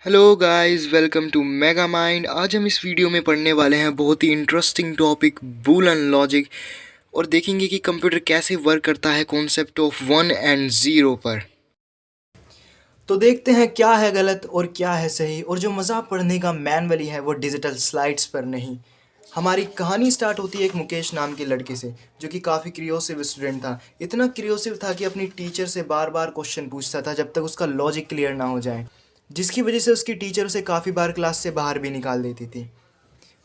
Hello guys, welcome to mega mind. आज हम इस वीडियो में पढ़ने वाले हैं बहुत ही इंटरेस्टिंग टॉपिक बूलियन लॉजिक और देखेंगे कि कंप्यूटर कैसे वर्क करता है concept of one and zero पर। तो देखते हैं क्या है गलत और क्या है सही। और जो मज़ा पढ़ने का मैनुअली है वो डिजिटल स्लाइड्स पर नहीं। हमारी कहानी स्टार्ट होती है एक मुकेश नाम के लड़के से, जो कि काफ़ी क्रियोसिव स्टूडेंट था। इतना क्रियोसिव था कि अपनी टीचर से बार बार क्वेश्चन पूछता था जब तक उसका लॉजिक क्लियर ना हो जाए, जिसकी वजह से उसकी टीचर उसे काफ़ी बार क्लास से बाहर भी निकाल देती थी।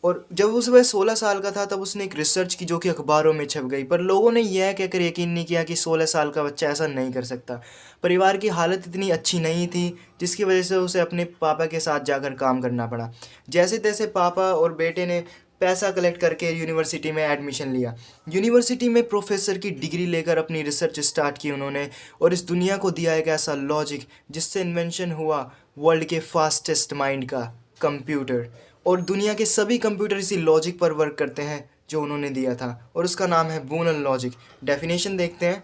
और जब उस वह 16 साल का था तब उसने एक रिसर्च की जो कि अखबारों में छप गई, पर लोगों ने यह कहकर यकीन नहीं किया कि 16 साल का बच्चा ऐसा नहीं कर सकता। परिवार की हालत इतनी अच्छी नहीं थी, जिसकी वजह से उसे अपने पापा के साथ जाकर काम करना पड़ा। जैसे तैसे पापा और बेटे ने पैसा कलेक्ट करके यूनिवर्सिटी में एडमिशन लिया। यूनिवर्सिटी में प्रोफेसर की डिग्री लेकर अपनी रिसर्च स्टार्ट की उन्होंने, और इस दुनिया को दिया एक ऐसा लॉजिक जिससे इन्वेंशन हुआ वर्ल्ड के फास्टेस्ट माइंड का, कंप्यूटर। और दुनिया के सभी कंप्यूटर इसी लॉजिक पर वर्क करते हैं जो उन्होंने दिया था, और उसका नाम है बूलन लॉजिक। डेफिनेशन देखते हैं।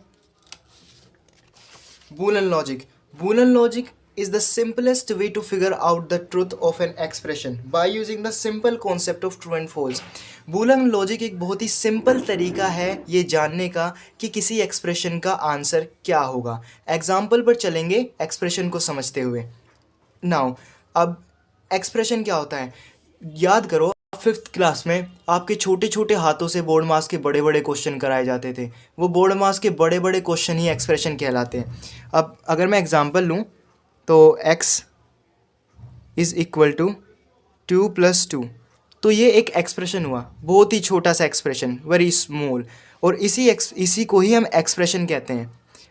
Boolean logic, Boolean logic is the simplest way to figure out the truth of an expression by using the simple concept of true and false। Boolean logic एक बहुत ही सिंपल तरीका है ये जानने का कि किसी एक्सप्रेशन का आंसर क्या होगा। एग्जाम्पल पर चलेंगे एक्सप्रेशन को समझते हुए। नाउ, अब एक्सप्रेशन क्या होता है, याद करो। फिफ्थ क्लास में आपके छोटे छोटे हाथों से बोर्ड मास के बड़े बड़े क्वेश्चन कराए जाते थे। वो बोर्ड मास के बड़े बड़े क्वेश्चन ही एक्सप्रेशन कहलाते हैं। अब अगर मैं एग्जांपल लूँ तो x इज़ इक्वल टू 2+2, तो ये एक एक्सप्रेशन हुआ, बहुत ही छोटा सा एक्सप्रेशन, वेरी स्मॉल। और इसी को ही हम एक्सप्रेशन कहते हैं।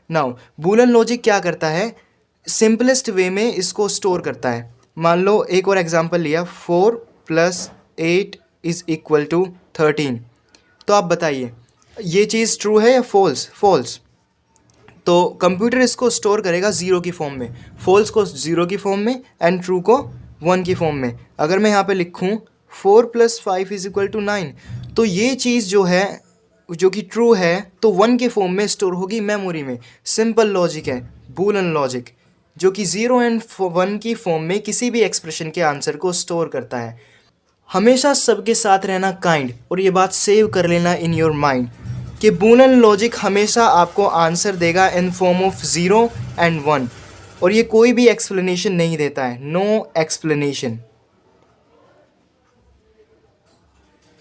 नाउ, बूलन लॉजिक क्या करता है, सिंपलेस्ट वे में इसको स्टोर करता है। मान लो एक और एग्जांपल लिया, 4+8 इज़ इक्वल टू 13। तो आप बताइए ये चीज़ ट्रू है या फॉल्स? फॉल्स। तो कंप्यूटर इसको स्टोर करेगा ज़ीरो की फॉर्म में, फॉल्स को ज़ीरो की फॉर्म में एंड ट्रू को वन की फॉर्म में। अगर मैं यहाँ पे लिखूँ 4+5 इज़ इक्वल टू 9, तो ये चीज़ जो है, जो कि ट्रू है, तो वन के फॉर्म में स्टोर होगी मेमोरी में। सिंपल लॉजिक है बूलन लॉजिक, जो कि ज़ीरो एंड वन की फॉर्म में किसी भी एक्सप्रेशन के आंसर को स्टोर करता है। हमेशा सबके साथ रहना काइंड, और ये बात सेव कर लेना इन योर माइंड कि बूलन लॉजिक हमेशा आपको आंसर देगा in form of zero and one, और ये कोई भी एक्सप्लेनेशन नहीं देता है। नो एक्सप्लेनेशन,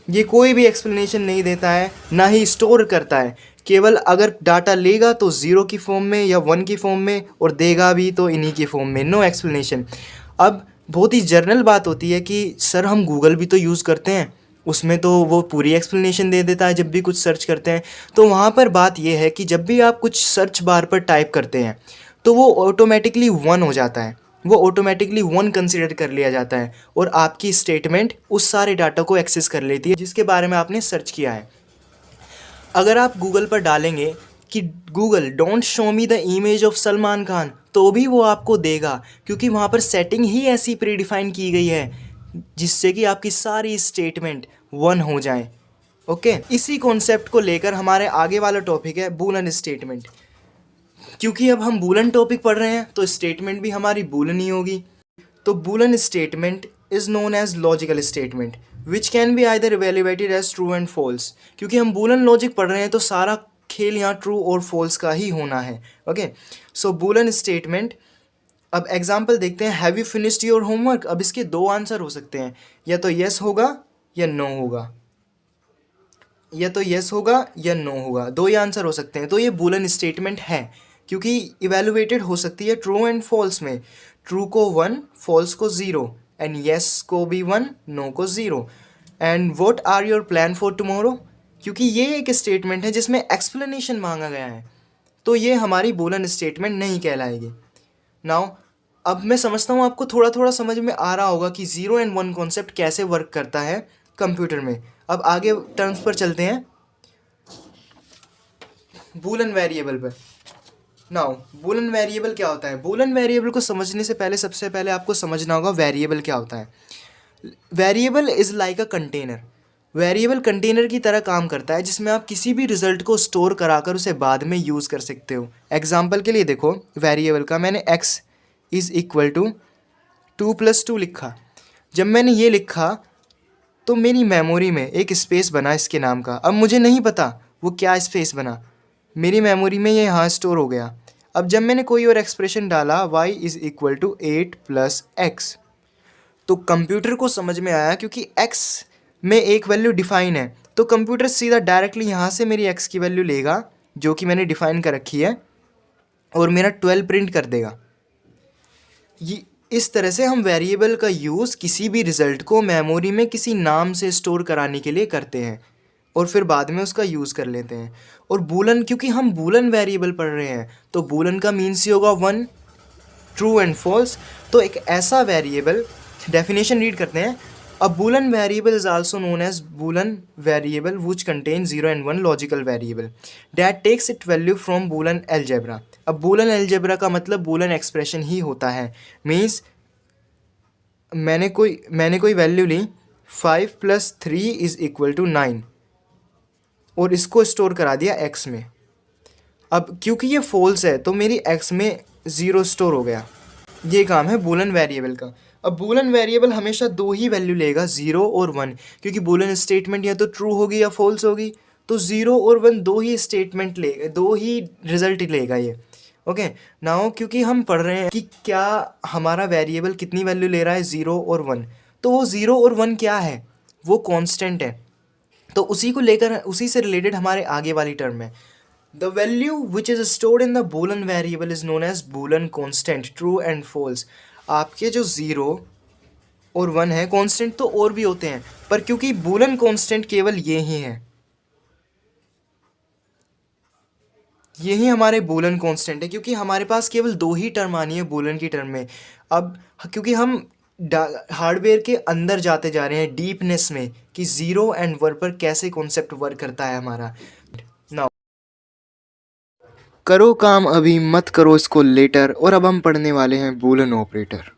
ये कोई भी एक्सप्लेनेशन नहीं देता है, ना ही स्टोर करता है। केवल अगर डाटा लेगा तो ज़ीरो की फॉर्म में या वन की फॉर्म में, और देगा भी तो इन्हीं की फॉर्म में। No explanation. अब बहुत ही जनरल बात होती है कि सर हम गूगल भी तो यूज़ करते हैं, उसमें तो वो पूरी एक्सप्लेनेशन दे देता है जब भी कुछ सर्च करते हैं। तो वहाँ पर बात यह है कि जब भी आप कुछ सर्च बार पर टाइप करते हैं तो वो ऑटोमेटिकली वन हो जाता है, वो ऑटोमेटिकली वन कंसिडर कर लिया जाता है, और आपकी स्टेटमेंट उस सारे डाटा को एक्सेस कर लेती है जिसके बारे में आपने सर्च किया है। अगर आप गूगल पर डालेंगे कि Google don't show me the image of Salman Khan, तो भी वो आपको देगा, क्योंकि वहाँ पर सेटिंग ही ऐसी प्रीडिफाइन की गई है जिससे कि आपकी सारी स्टेटमेंट वन हो जाए। ओके, इसी कॉन्सेप्ट को लेकर हमारे आगे वाला टॉपिक है बूलन स्टेटमेंट। क्योंकि अब हम बूलन टॉपिक पढ़ रहे हैं तो स्टेटमेंट भी हमारी बूलन ही होगी। तो boolean statement is known as logical statement which can be either evaluated as true and false. क्योंकि हम बूलन लॉजिक पढ़ रहे हैं तो सारा खेल यहाँ ट्रू और फॉल्स का ही होना है। ओके, सो बूलन स्टेटमेंट। अब एग्जाम्पल देखते हैं। Have you finished your homework? अब इसके दो आंसर हो सकते हैं, या तो येस होगा या नो होगा, या तो येस होगा या नो होगा, दो ही आंसर हो सकते हैं। तो ये बूलन स्टेटमेंट है, क्योंकि इवेलुएटेड हो सकती है ट्रू एंड फॉल्स में। ट्रू को वन, फॉल्स को ज़ीरो, एंड येस को भी वन, नो को zero. And what are your plan for tomorrow? क्योंकि ये एक स्टेटमेंट है जिसमें एक्सप्लेनेशन मांगा गया है, तो ये हमारी बूलन स्टेटमेंट नहीं कहलाएगी। नाउ, अब मैं समझता हूँ आपको थोड़ा थोड़ा समझ में आ रहा होगा कि ज़ीरो एंड वन कॉन्सेप्ट कैसे वर्क करता है कंप्यूटर में। अब आगे टर्म्स पर चलते हैं, बूलन वेरिएबल पर। नाउ, बूलन वेरिएबल क्या होता है? बूलन वेरिएबल को समझने से पहले सबसे पहले आपको समझना होगा वेरिएबल क्या होता है। Variable is like a container. Variable container की तरह काम करता है जिसमें आप किसी भी रिजल्ट को स्टोर कराकर उसे बाद में यूज़ कर सकते हो। एग्जाम्पल के लिए देखो, वेरिएबल का मैंने x इज़ इक्वल टू 2+2 लिखा। जब मैंने ये लिखा तो मेरी मेमोरी में एक स्पेस बना इसके नाम का। अब मुझे नहीं पता वो क्या स्पेस बना, मेरी मेमोरी में ये यहाँ स्टोर हो गया। अब जब मैंने कोई और एक्सप्रेशन डाला y = 8 + x, तो कंप्यूटर को समझ में आया क्योंकि x में एक वैल्यू डिफाइन है, तो कंप्यूटर सीधा डायरेक्टली यहाँ से मेरी x की वैल्यू लेगा जो कि मैंने डिफाइन कर रखी है और मेरा 12 प्रिंट कर देगा। ये इस तरह से हम वेरिएबल का यूज़ किसी भी रिज़ल्ट को मेमोरी में किसी नाम से स्टोर कराने के लिए करते हैं और फिर बाद में उसका यूज़ कर लेते हैं। और बूलन, क्योंकि हम बूलन वेरिएबल पढ़ रहे हैं तो बूलन का मीन्स ही होगा 1, ट्रू एंड फॉल्स। तो एक ऐसा वेरिएबल, डेफिनेशन रीड करते हैं। A Boolean variable is also known as Boolean variable which contain 0 and 1 logical variable that takes it value from Boolean algebra. अब बूलन एलजेब्रा का मतलब Boolean expression ही होता है। मीन्स मैंने कोई वैल्यू ली 5 + 3 = 9 और इसको स्टोर करा दिया x में। अब क्योंकि ये फॉल्स है तो मेरी x में 0 स्टोर हो गया। ये काम है बूलन वेरिएबल का। अब बूलन वेरिएबल हमेशा दो ही वैल्यू लेगा, 0 और 1, क्योंकि बूलन स्टेटमेंट या तो ट्रू होगी या फॉल्स होगी। तो 0 और 1 दो ही स्टेटमेंट लेगा, दो ही रिजल्ट लेगा ये। ओके नाउ, क्योंकि हम पढ़ रहे हैं कि क्या हमारा वेरिएबल कितनी वैल्यू ले रहा है, 0 और 1, तो वो 0 और 1 क्या है, वो कांस्टेंट है। तो उसी को लेकर, उसी से रिलेटेड हमारे आगे वाली टर्म है। The value which is stored in the boolean variable is known as boolean constant, true and false. आपके जो 0 और 1 है, कॉन्स्टेंट तो और भी होते हैं पर क्योंकि बूलन कॉन्स्टेंट केवल ये ही है, यही हमारे बूलन कांस्टेंट है, क्योंकि हमारे पास केवल दो ही टर्म आनी है बूलन की टर्म में। अब क्योंकि हम हार्डवेयर के अंदर जाते जा रहे हैं डीपनेस में कि 0 and 1 पर कैसे कॉन्सेप्ट वर्क करता है हमारा। नाउ करो काम अभी, मत करो इसको लेटर। और अब हम पढ़ने वाले हैं बूलन ऑपरेटर।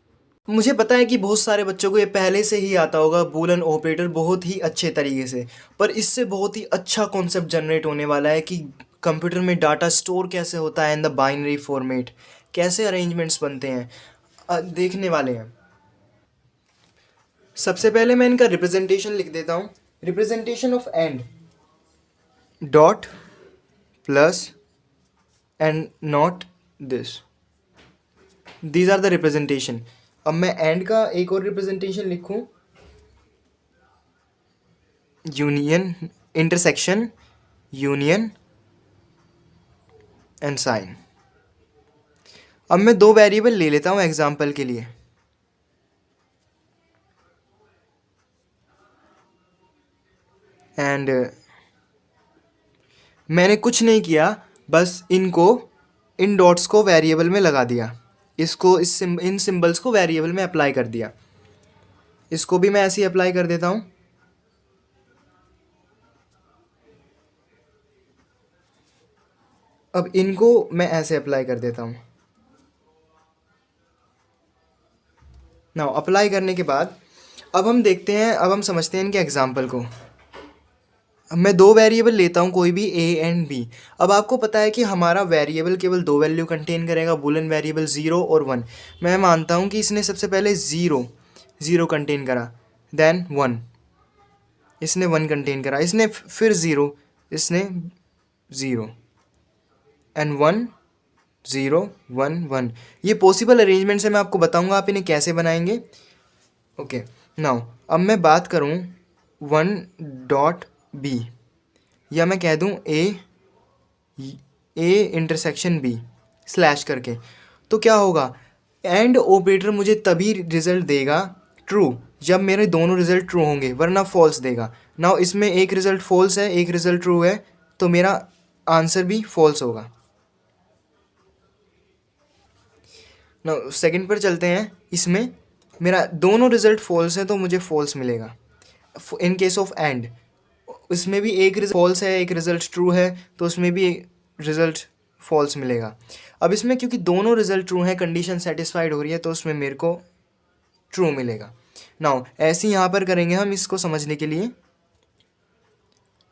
मुझे पता है कि बहुत सारे बच्चों को ये पहले से ही आता होगा बूलन ऑपरेटर बहुत ही अच्छे तरीके से, पर इससे बहुत ही अच्छा कॉन्सेप्ट जनरेट होने वाला है कि कंप्यूटर में डाटा स्टोर कैसे होता है इन द बाइनरी फॉर्मेट, कैसे अरेंजमेंट्स बनते हैं, देखने वाले हैं। सबसे पहले मैं इनका रिप्रेजेंटेशन लिख देता हूँ। Representation of and, dot plus and not this, these are the representation. अब मैं एंड का एक और रिप्रेजेंटेशन लिखूं, union, intersection, union and sign. अब मैं दो वेरिएबल ले लेता हूं एग्जांपल के लिए। एंड मैंने कुछ नहीं किया, बस इन डॉट्स को वेरिएबल में लगा दिया, इसको इन सिंबल्स को वेरिएबल में अप्लाई कर दिया। इसको भी मैं ऐसे ही अप्लाई कर देता हूँ। अब इनको मैं ऐसे अप्लाई कर देता हूँ। नाउ अप्लाई करने के बाद अब हम देखते हैं, अब हम समझते हैं इनके एग्जाम्पल को। अब मैं दो वेरिएबल लेता हूँ, कोई भी a एंड b। अब आपको पता है कि हमारा वेरिएबल केवल दो वैल्यू कंटेन करेगा, बुलियन वेरिएबल 0 और 1। मैं मानता हूँ कि इसने सबसे पहले 0 कंटेन करा, देन 1, इसने 1 कंटेन करा, इसने फिर 0, इसने 0 एंड 1 0 1 1। ये पॉसिबल अरेंजमेंट से मैं आपको बताऊंगा आप इन्हें कैसे बनाएंगे। ओके नाउ अब मैं बात करूँ 1.b, या मैं कह दूँ a इंटरसेक्शन b स्लैश करके, तो क्या होगा, एंड ऑपरेटर मुझे तभी रिजल्ट देगा ट्रू जब मेरे दोनों रिजल्ट ट्रू होंगे, वरना फॉल्स देगा। नाउ इसमें एक रिजल्ट फॉल्स है, एक रिजल्ट ट्रू है, तो मेरा आंसर भी फॉल्स होगा। नाउ सेकंड पर चलते हैं। इसमें मेरा दोनों रिजल्ट फॉल्स है तो मुझे फॉल्स मिलेगा। इन केस ऑफ एंड, इसमें भी एक फॉल्स है, एक रिजल्ट ट्रू है, तो उसमें भी रिजल्ट फॉल्स मिलेगा। अब इसमें क्योंकि दोनों रिजल्ट ट्रू हैं, कंडीशन सेटिस्फाइड हो रही है, तो उसमें मेरे को ट्रू मिलेगा। नाउ ऐसे ही यहाँ पर करेंगे हम इसको समझने के लिए।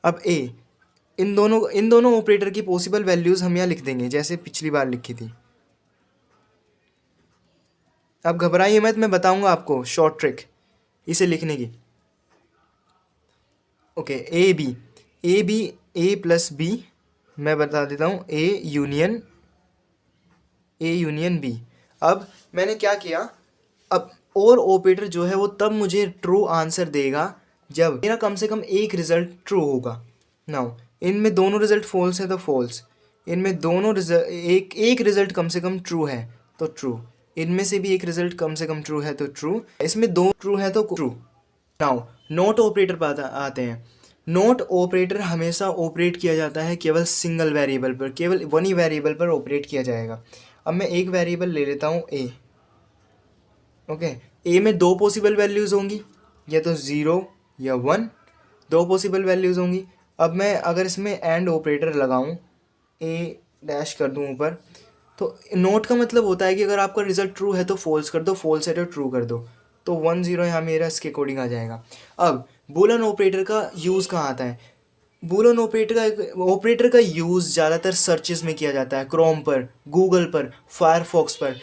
अब इन दोनों ऑपरेटर की पॉसिबल वैल्यूज़ हम यहाँ लिख देंगे जैसे पिछली बार लिखी थी। आप घबराइए मत, मैं बताऊंगा आपको शॉर्ट ट्रिक इसे लिखने की। ओके, ए प्लस बी, मैं बता देता हूँ ए यूनियन बी। अब मैंने क्या किया, अब और ऑपरेटर जो है वो तब मुझे ट्रू आंसर देगा जब मेरा कम से कम एक रिजल्ट ट्रू होगा। नाउ इनमें दोनों रिजल्ट फॉल्स है तो फॉल्स, इनमें दोनों रिजल्ट एक रिजल्ट कम से कम ट्रू है तो ट्रू, इनमें से भी एक रिजल्ट कम से कम ट्रू है तो ट्रू, इसमें दो ट्रू है तो ट्रू। नाउ नॉट ऑपरेटर पर आते हैं। नॉट ऑपरेटर हमेशा ऑपरेट किया जाता है केवल सिंगल वेरिएबल पर, केवल वन ही वेरिएबल पर ऑपरेट किया जाएगा। अब मैं एक वेरिएबल ले लेता हूँ ए। ओके, ए में दो पॉसिबल वैल्यूज़ होंगी, या तो ज़ीरो या वन, दो पॉसिबल वैल्यूज़ होंगी। अब मैं अगर इसमें एंड ऑपरेटर लगाऊं, ए डैश कर दूं ऊपर, तो नोट का मतलब होता है कि अगर आपका रिजल्ट ट्रू है तो फॉल्स कर दो, फॉल्स है तो ट्रू कर दो, तो 1 0 यहाँ मेरा इसके अकॉर्डिंग आ जाएगा। अब बूलियन ऑपरेटर का यूज़ कहाँ आता है? बूलियन ऑपरेटर का यूज़ ज़्यादातर सर्चेस में किया जाता है, क्रोम पर, गूगल पर, फायरफॉक्स पर।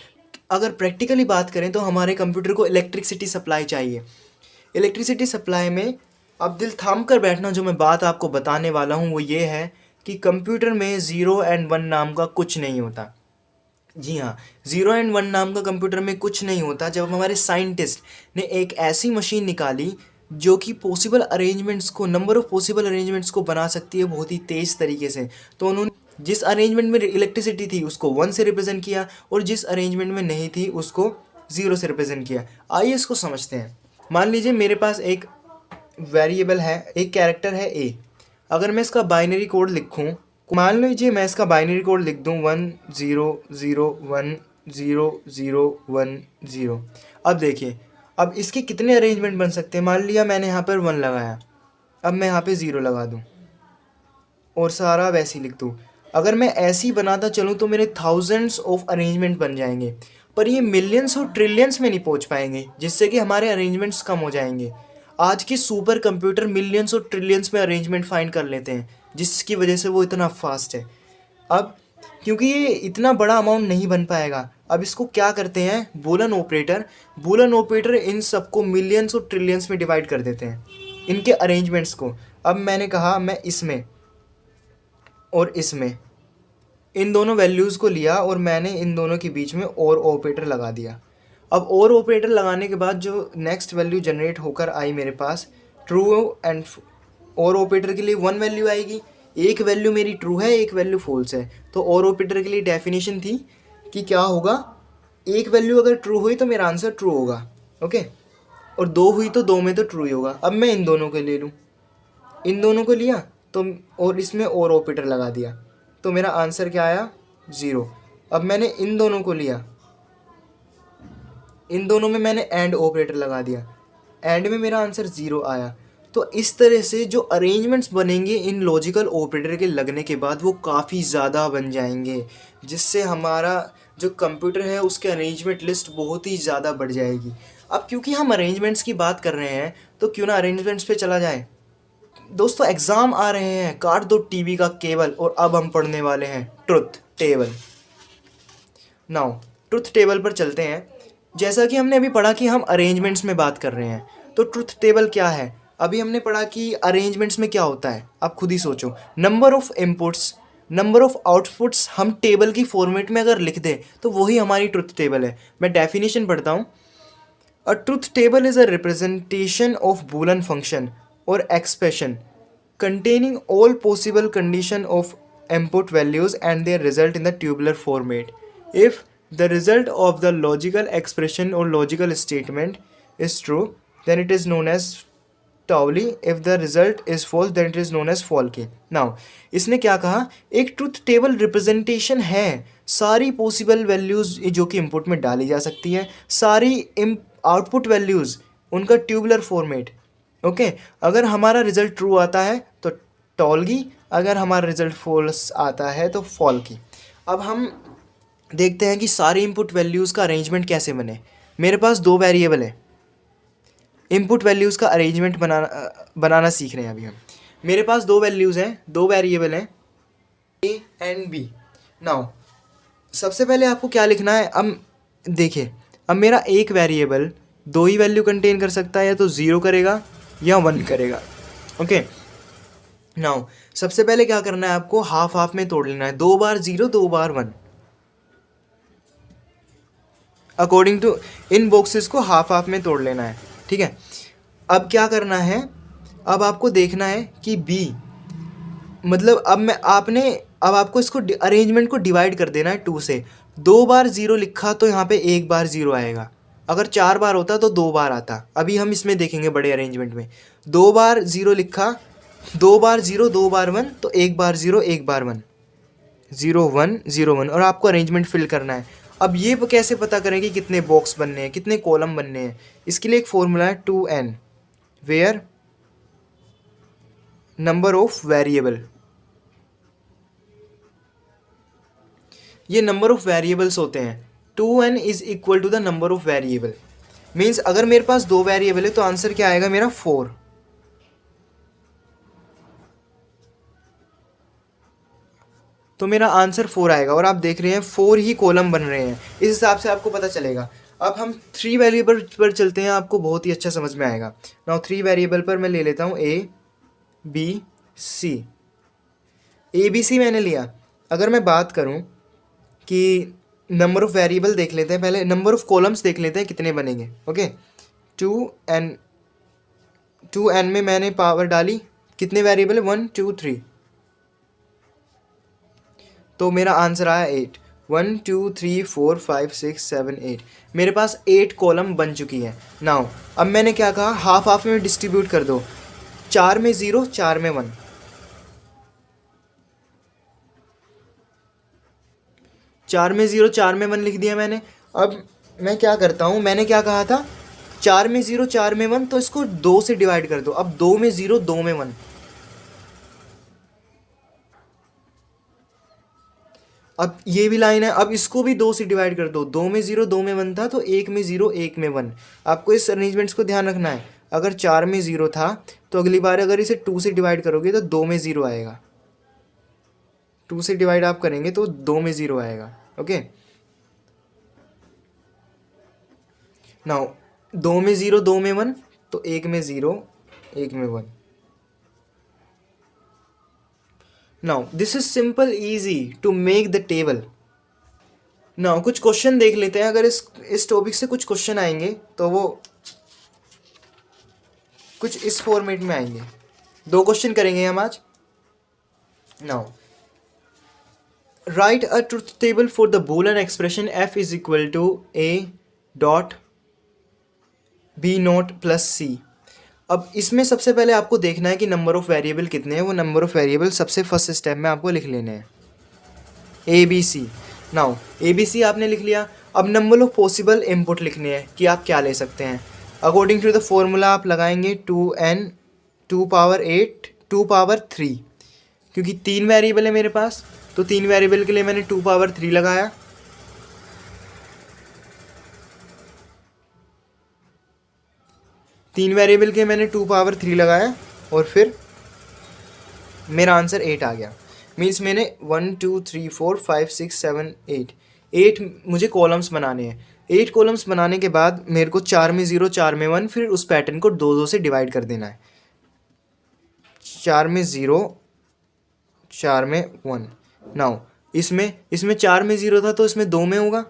अगर प्रैक्टिकली बात करें तो हमारे कंप्यूटर को इलेक्ट्रिसिटी सप्लाई चाहिए। इलेक्ट्रिसिटी सप्लाई में अब दिल थाम कर बैठना, जो मैं बात आपको बताने वाला हूँ वो ये है कि कंप्यूटर में 0 एंड 1 नाम का कुछ नहीं होता। जी हाँ, 0 एंड 1 नाम का कंप्यूटर में कुछ नहीं होता। जब हमारे साइंटिस्ट ने एक ऐसी मशीन निकाली जो कि पॉसिबल अरेंजमेंट्स को, नंबर ऑफ पॉसिबल अरेंजमेंट्स को बना सकती है बहुत ही तेज़ तरीके से, तो उन्होंने जिस अरेंजमेंट में इलेक्ट्रिसिटी थी उसको 1 से रिप्रेजेंट किया और जिस अरेंजमेंट में नहीं थी उसको 0 से रिप्रेजेंट किया। आइए इसको समझते हैं। मान लीजिए मेरे पास एक वेरिएबल है, एक कैरेक्टर है ए। अगर मैं इसका बाइनरी कोड लिखूं, मान लीजिए मैं इसका बाइनरी कोड लिख दूं 1 0 0 1 0 0 1 0। अब देखिए, अब इसके कितने अरेंजमेंट बन सकते हैं। मान लिया मैंने यहाँ पर 1 लगाया, अब मैं यहाँ पे 0 लगा दूँ और सारा वैसे ही लिख दूँ। अगर मैं ऐसे ही बनाता चलूँ तो मेरे थाउजेंड्स ऑफ अरेंजमेंट बन जाएंगे, पर ये मिलियंस और ट्रिलियंस में नहीं पहुँच पाएंगे, जिससे कि हमारे अरेंजमेंट्स कम हो जाएंगे। आज के सुपर कंप्यूटर मिलियंस और ट्रिलियंस में अरेंजमेंट फाइंड कर लेते हैं, जिसकी वजह से वो इतना फास्ट है। अब क्योंकि ये इतना बड़ा अमाउंट नहीं बन पाएगा, अब इसको क्या करते हैं, बूलियन ऑपरेटर इन सबको मिलियंस और ट्रिलियंस में डिवाइड कर देते हैं, इनके अरेंजमेंट्स को। अब मैंने कहा मैं इसमें और इसमें इन दोनों वैल्यूज़ को लिया और मैंने इन दोनों के बीच में और ऑपरेटर लगा दिया। अब और ऑपरेटर लगाने के बाद जो नेक्स्ट वैल्यू जनरेट होकर आई मेरे पास, ट्रू एंड और ऑपरेटर के लिए 1 वैल्यू आएगी, एक वैल्यू मेरी ट्रू है, एक वैल्यू फॉल्स है। तो और ऑपरेटर के लिए डेफिनेशन थी कि क्या होगा, एक वैल्यू अगर ट्रू हुई तो मेरा आंसर ट्रू होगा, ओके, और दो हुई तो दो में तो ट्रू ही होगा। अब मैं इन दोनों को ले लूँ, इन दोनों को लिया तो और इसमें और ऑपरेटर लगा दिया, तो मेरा आंसर क्या आया, 0। अब मैंने इन दोनों को लिया, इन दोनों में मैंने एंड ऑपरेटर लगा दिया, एंड में मेरा आंसर 0 आया। तो इस तरह से जो अरेंजमेंट्स बनेंगे इन लॉजिकल ऑपरेटर के लगने के बाद वो काफ़ी ज़्यादा बन जाएंगे, जिससे हमारा जो कंप्यूटर है उसके अरेंजमेंट लिस्ट बहुत ही ज़्यादा बढ़ जाएगी। अब क्योंकि हम अरेंजमेंट्स की बात कर रहे हैं तो क्यों ना अरेंजमेंट्स पे चला जाए। दोस्तों एग्ज़ाम आ रहे हैं, काट दो टीवी का केबल और अब हम पढ़ने वाले हैं truth table. Now truth table पर चलते हैं। जैसा कि हमने अभी पढ़ा कि हम अरेंजमेंट्स में बात कर रहे हैं, तो ट्रुथ टेबल क्या है? अभी हमने पढ़ा कि अरेंजमेंट्स में क्या होता है, आप खुद ही सोचो। Number of inputs, number of outputs हम टेबल की फॉर्मेट में अगर लिख दें तो वही हमारी ट्रुथ टेबल है। मैं डेफिनेशन पढ़ता हूँ। अ truth table is a representation of Boolean function or expression containing all possible condition of input values and their result in the tabular format. If the result of the logical expression or logical statement is true, then it is known as tawli. If the result is false, then it is known as falki. Now इसने क्या कहा, एक truth table representation है, सारी possible values जो कि input में डाली जा सकती हैं, सारी आउटपुट वैल्यूज़ उनका ट्यूबुलर फॉर्मेट, ओके। अगर हमारा रिज़ल्ट ट्रू आता है तो टॉलगी, अगर हमारा रिज़ल्ट फॉल्स आता है तो फॉल की। अब हम देखते हैं कि सारे इनपुट वैल्यूज़ का अरेंजमेंट कैसे बने। मेरे पास दो वेरिएबल है, इनपुट वैल्यूज़ का अरेंजमेंट बनाना सीख रहे हैं अभी हम। मेरे पास दो वैल्यूज़ हैं, दो वेरिएबल हैं ए एंड बी। नाउ सबसे पहले आपको क्या लिखना है, अब देखिए अब मेरा एक वेरिएबल दो ही वैल्यू कंटेन कर सकता है, या तो 0 करेगा या 1 करेगा। ओके, नाउ सबसे पहले क्या करना है आपको, हाफ हाफ में तोड़ लेना है, 2 बार 0 2 बार 1, अकॉर्डिंग टू इन बॉक्सेस को हाफ हाफ में तोड़ लेना है। ठीक है, अब क्या करना है, अब आपको देखना है कि बी मतलब अब आपको इसको अरेंजमेंट को डिवाइड कर देना है 2 से। 2 बार 0 लिखा तो यहाँ पे 1 बार 0 आएगा, अगर 4 बार होता तो 2 बार आता। अभी हम इसमें देखेंगे बड़े अरेंजमेंट में, 2 बार 0 लिखा, 2 बार 0 2 बार 1, तो 1 बार 0 1 बार 1, 0 1 0 1, और आपको अरेंजमेंट फिल करना है। अब ये कैसे पता करें कि कितने बॉक्स बनने हैं, कितने कॉलम बनने हैं, इसके लिए एक फॉर्मूला है 2n, where number of variable, ये नंबर ऑफ वेरिएबल्स होते हैं। 2n is equal to the number of variable, means अगर मेरे पास 2 वेरिएबल है तो आंसर क्या आएगा मेरा 4। तो मेरा आंसर 4 आएगा, और आप देख रहे हैं 4 ही कॉलम बन रहे हैं, इस हिसाब से आपको पता चलेगा। अब हम 3 वेरिएबल पर चलते हैं, आपको बहुत ही अच्छा समझ में आएगा। नाउ 3 वेरिएबल पर मैं ले लेता हूँ ए बी सी। ए बी सी मैंने लिया। अगर मैं बात करूँ कि नंबर ऑफ़ वेरिएबल देख लेते हैं, पहले नंबर ऑफ़ कॉलम्स देख लेते हैं कितने बनेंगे। ओके, 2n में मैंने पावर डाली, कितने वेरिएबल है 1 2 3, तो मेरा आंसर आया 8। 1 2 3 4 5 6 7 8, मेरे पास 8 कॉलम बन चुकी है। नाउ अब मैंने क्या कहा, हाफ हाफ में डिस्ट्रीब्यूट कर दो, 4 में 0 4 में 1, 4 में 0 4 में 1 लिख दिया मैंने। अब मैं क्या करता हूँ, मैंने क्या कहा था, 4 में 0 4 में 1, तो इसको 2 से डिवाइड कर दो। अब 2 में 0 2 में 1, अब ये भी लाइन है, अब इसको भी 2 से डिवाइड कर दो। 2 में 0 2 में 1 था, तो 1 में 0 1 में 1। आपको इस अरेंजमेंट्स को ध्यान रखना है। अगर 4 में 0 था तो अगली बार अगर इसे 2 से डिवाइड करोगे तो 2 में 0 आएगा, 2 से डिवाइड आप करेंगे तो 2 में 0 आएगा। ओके, नाउ 2 में 0 2 में 1, तो 1 में 0 1 में 1। Now this is simple easy to make the table. Now कुछ क्वेश्चन देख लेते हैं, अगर इस टॉपिक से कुछ क्वेश्चन आएंगे तो वो कुछ इस फॉर्मेट में आएंगे। 2 क्वेश्चन करेंगे हम आज। Now write a truth table for the boolean expression f is equal to a dot b not plus c। अब इसमें सबसे पहले आपको देखना है कि नंबर ऑफ़ वेरिएबल कितने हैं। वो नंबर ऑफ़ वेरिएबल सबसे फर्स्ट स्टेप में आपको लिख लेने हैं, A B C. Now A B C आपने लिख लिया। अब नंबर ऑफ पॉसिबल इनपुट लिखने हैं कि आप क्या ले सकते हैं। अकॉर्डिंग टू द फॉर्मूला आप लगाएंगे 2n 2 पावर 8 2 पावर 3, क्योंकि 3 वेरिएबल है मेरे पास, तो 3 वेरिएबल के लिए मैंने 2 पावर 3 लगाया। तीन वेरिएबल के मैंने 2 पावर 3 लगाया, और फिर मेरा आंसर 8 आ गया। मीन्स मैंने 1 2 3 4 5 6 7 8 मुझे कॉलम्स बनाने हैं। 8 कॉलम्स बनाने के बाद मेरे को 4 में 0 4 में 1, फिर उस पैटर्न को 2 2 से डिवाइड कर देना है। 4 में 0 4 में 1। नाउ इसमें 4 में 0 था तो इसमें 2 में होगा,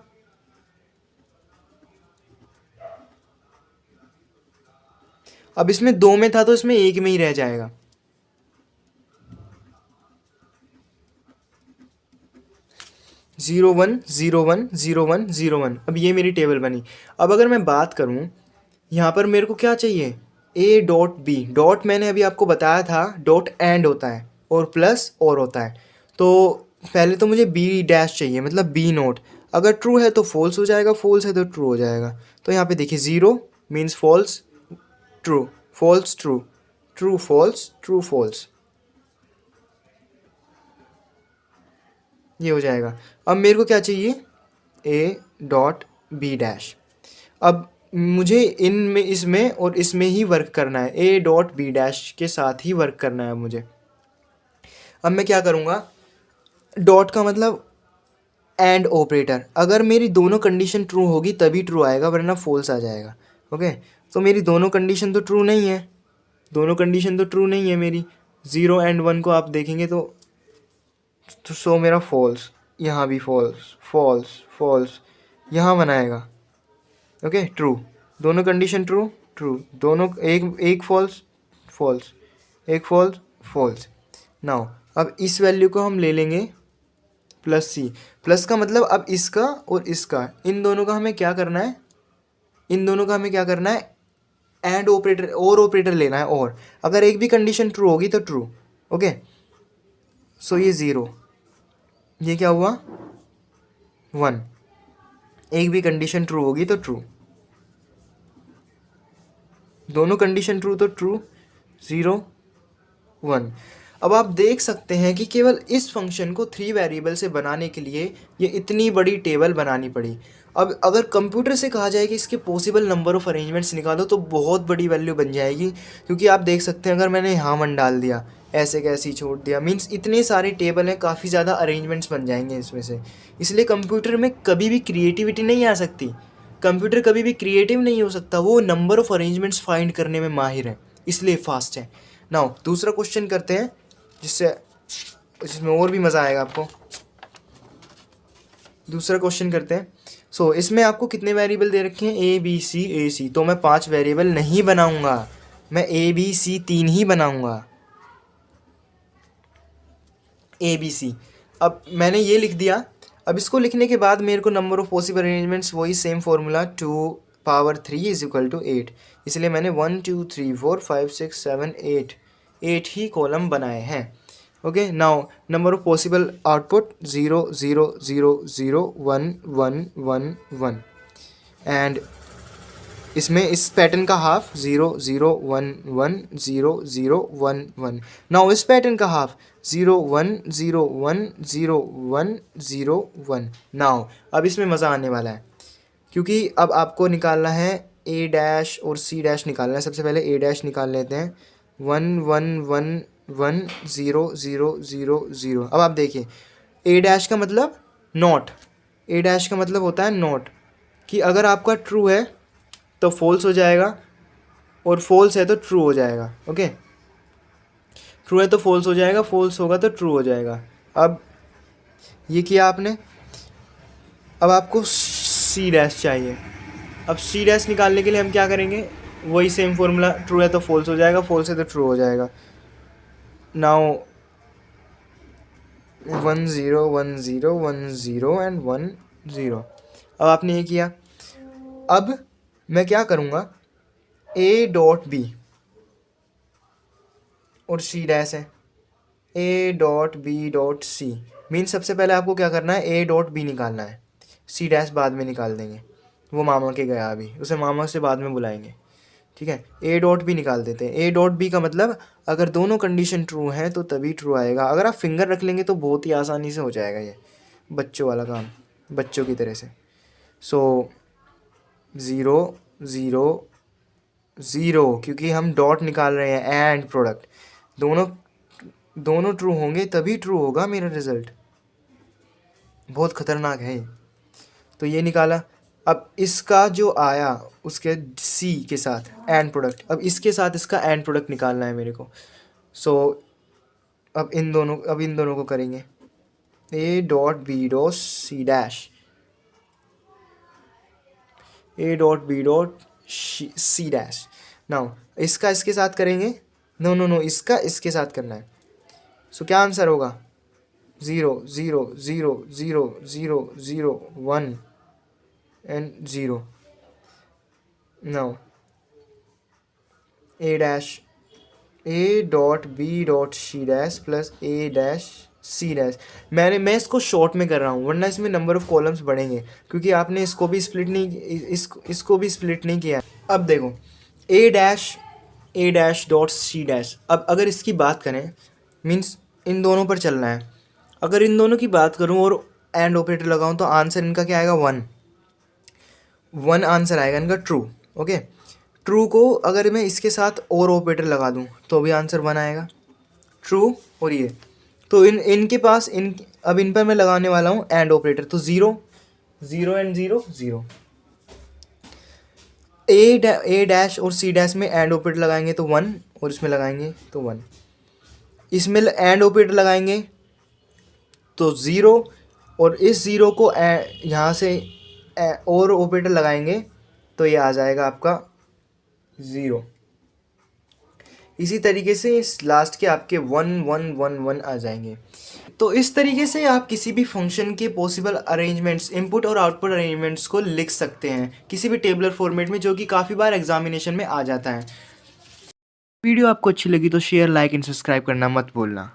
अब इसमें 2 में था तो इसमें 1 में ही रह जाएगा। Zero one zero one zero one zero one. अब ये मेरी टेबल बनी। अब अगर मैं बात करूँ, यहाँ पर मेरे को क्या चाहिए, ए डॉट बी। डॉट मैंने अभी आपको बताया था, डॉट एंड होता है और प्लस और होता है। तो पहले तो मुझे बी डैश चाहिए, मतलब बी नोट। अगर ट्रू है तो फॉल्स हो जाएगा, फॉल्स है तो ट्रू हो जाएगा। तो यहाँ पे देखिए 0 means false, true false true, true false true false, ये हो जाएगा। अब मेरे को क्या चाहिए, ए डॉट बी डैश। अब मुझे इनमें इसमें और इसमें ही वर्क करना है, ए डॉट बी डैश के साथ ही वर्क करना है मुझे। अब मैं क्या करूँगा, डॉट का मतलब एंड ऑपरेटर, अगर मेरी दोनों कंडीशन ट्रू होगी तभी ट्रू आएगा, वरना फॉल्स आ जाएगा। ओके, तो मेरी दोनों कंडीशन तो ट्रू नहीं है, दोनों कंडीशन तो ट्रू नहीं है मेरी। 0 एंड 1 को आप देखेंगे तो सो मेरा फॉल्स, यहाँ भी फॉल्स फॉल्स फॉल्स, यहाँ बनाएगा। ओके, ट्रू, दोनों कंडीशन ट्रू ट्रू, दोनों एक एक फॉल्स फॉल्स, एक फॉल्स फॉल्स। नाउ अब इस वैल्यू को हम ले लेंगे प्लस सी, प्लस का मतलब अब इसका और इसका, इन दोनों का हमें क्या करना है, इन दोनों का हमें क्या करना है, एंड ऑपरेटर और ऑपरेटर लेना है। और अगर एक भी कंडीशन ट्रू होगी तो ट्रू। ओके, सो ये 0, ये क्या हुआ 1, एक भी कंडीशन ट्रू होगी तो ट्रू, दोनों कंडीशन ट्रू तो ट्रू, 0 1। अब आप देख सकते हैं कि केवल इस फंक्शन को 3 वेरिएबल से बनाने के लिए ये इतनी बड़ी टेबल बनानी पड़ी। अब अगर कंप्यूटर से कहा जाए कि इसके पॉसिबल नंबर ऑफ अरेंजमेंट्स निकालो तो बहुत बड़ी वैल्यू बन जाएगी, क्योंकि आप देख सकते हैं अगर मैंने यहाँ 1 डाल दिया, ऐसे कैसे ही छोड़ दिया, मीन्स इतने सारे टेबल हैं, काफ़ी ज़्यादा अरेंजमेंट्स बन जाएंगे इसमें से। इसलिए कंप्यूटर में कभी भी क्रिएटिविटी नहीं आ सकती, कंप्यूटर कभी भी क्रिएटिव नहीं हो सकता, वो नंबर ऑफ अरेंजमेंट्स फाइंड करने में माहिर है, इसलिए फास्ट है। नाउ दूसरा क्वेश्चन करते हैं जिसमें और भी मज़ा आएगा आपको। दूसरा क्वेश्चन करते हैं। सो इसमें आपको कितने वेरिएबल दे रखे हैं, ए बी सी ए सी, तो मैं 5 वेरिएबल नहीं बनाऊंगा, मैं ए बी सी 3 ही बनाऊंगा, ए बी सी। अब मैंने ये लिख दिया, अब इसको लिखने के बाद मेरे को नंबर ऑफ पॉसिबल अरेंजमेंट्स वही same formula 2 power 3 is equal to 8, इसलिए मैंने 1 2 3 4 5 6 7 8 ही कॉलम बनाए हैं। Okay, now number of possible output 0 0 0 0 1 1 1 1, and इसमें इस पैटर्न का हाफ 0 0 1 1 0 0 1 1। नाउ इस पैटर्न का हाफ 0 1 0 1 0 1 0 1। नाउ अब इसमें मज़ा आने वाला है, क्योंकि अब आपको निकालना है ए डैश और सी डैश निकालना है। सबसे पहले ए डैश निकाल लेते हैं, 1 1 1 1 0 0 0 0। अब आप देखिए, ए डैश का मतलब नॉट, ए डैश का मतलब होता है नॉट, कि अगर आपका ट्रू है तो फॉल्स हो जाएगा और फॉल्स है तो ट्रू हो जाएगा। ओके, ट्रू है तो फॉल्स हो जाएगा, फॉल्स होगा तो ट्रू हो जाएगा। अब ये किया आपने, अब आपको सी डैश चाहिए। अब सी डैश निकालने के लिए हम क्या करेंगे, वही सेम फॉर्मूला, ट्रू है तो फॉल्स हो जाएगा, फॉल्स है तो ट्रू हो जाएगा। Now 1 0 1 0 1 0 and 1 0। अब आपने ये किया, अब मैं क्या करूँगा, ए डॉट बी और सी डैश है, A dot B dot C, mean सबसे पहले आपको क्या करना है, ए डॉट बी निकालना है, सी डैश बाद में निकाल देंगे, वो मामा के गया अभी, उसे मामा से बाद में बुलाएंगे। ठीक है, ए डॉट बी निकाल देते हैं। ए डॉट बी का मतलब अगर दोनों कंडीशन ट्रू हैं तो तभी ट्रू आएगा। अगर आप फिंगर रख लेंगे तो बहुत ही आसानी से हो जाएगा, ये बच्चों वाला काम, बच्चों की तरह से। सो 0 0 0, क्योंकि हम डॉट निकाल रहे हैं, एंड प्रोडक्ट, दोनों ट्रू होंगे तभी ट्रू होगा मेरा रिजल्ट, बहुत खतरनाक है ये। तो ये निकाला, अब इसका जो आया उसके सी के साथ एंड प्रोडक्ट, अब इसके साथ इसका एंड प्रोडक्ट निकालना है मेरे को। सो अब इन दोनों को करेंगे, A dot B dot C dash, A dot B dot C dash. Now इसका इसके साथ करेंगे, नो इसका इसके साथ करना है। सो क्या आंसर होगा, 0 0 0 0 0 0 1 and 0। Now A dash, A dot B dot C dash plus A dash C dash. मैं इसको शॉर्ट में कर रहा हूँ, वरना इसमें नंबर ऑफ कॉलम्स बढ़ेंगे, क्योंकि आपने इसको भी स्प्लिट नहीं, इसको भी स्प्लिट नहीं किया। अब देखो, ए डैश डॉट सी डैश, अब अगर इसकी बात करें, मीन्स इन दोनों पर चलना है, अगर इन दोनों की बात करूँ और एंड ऑपरेटर लगाऊँ तो आंसर इनका क्या आएगा, 1 आंसर आएगा इनका ट्रू। ओके, ट्रू को अगर मैं इसके साथ और ऑपरेटर लगा दूँ तो भी आंसर 1 आएगा, ट्रू और ये। तो इनके पास अब इन पर मैं लगाने वाला हूँ एंड ऑपरेटर। तो 0 0 एंड 0 0। ए डैश और सी डैश में एंड ऑपरेटर लगाएंगे तो 1, और इसमें लगाएंगे तो 1। इसमें एंड ऑपरेटर लगाएंगे तो 0, और इस 0 को यहाँ से और ऑपरेटर लगाएंगे तो ये आ जाएगा आपका 0। इसी तरीके से इस लास्ट के आपके 1 1 1 1 आ जाएंगे। तो इस तरीके से आप किसी भी फंक्शन के पॉसिबल अरेंजमेंट्स, इनपुट और आउटपुट अरेंजमेंट्स को लिख सकते हैं किसी भी टेबलर फॉर्मेट में, जो कि काफ़ी बार एग्जामिनेशन में आ जाता है। वीडियो आपको अच्छी लगी तो शेयर, लाइक एंड सब्सक्राइब करना मत भूलना।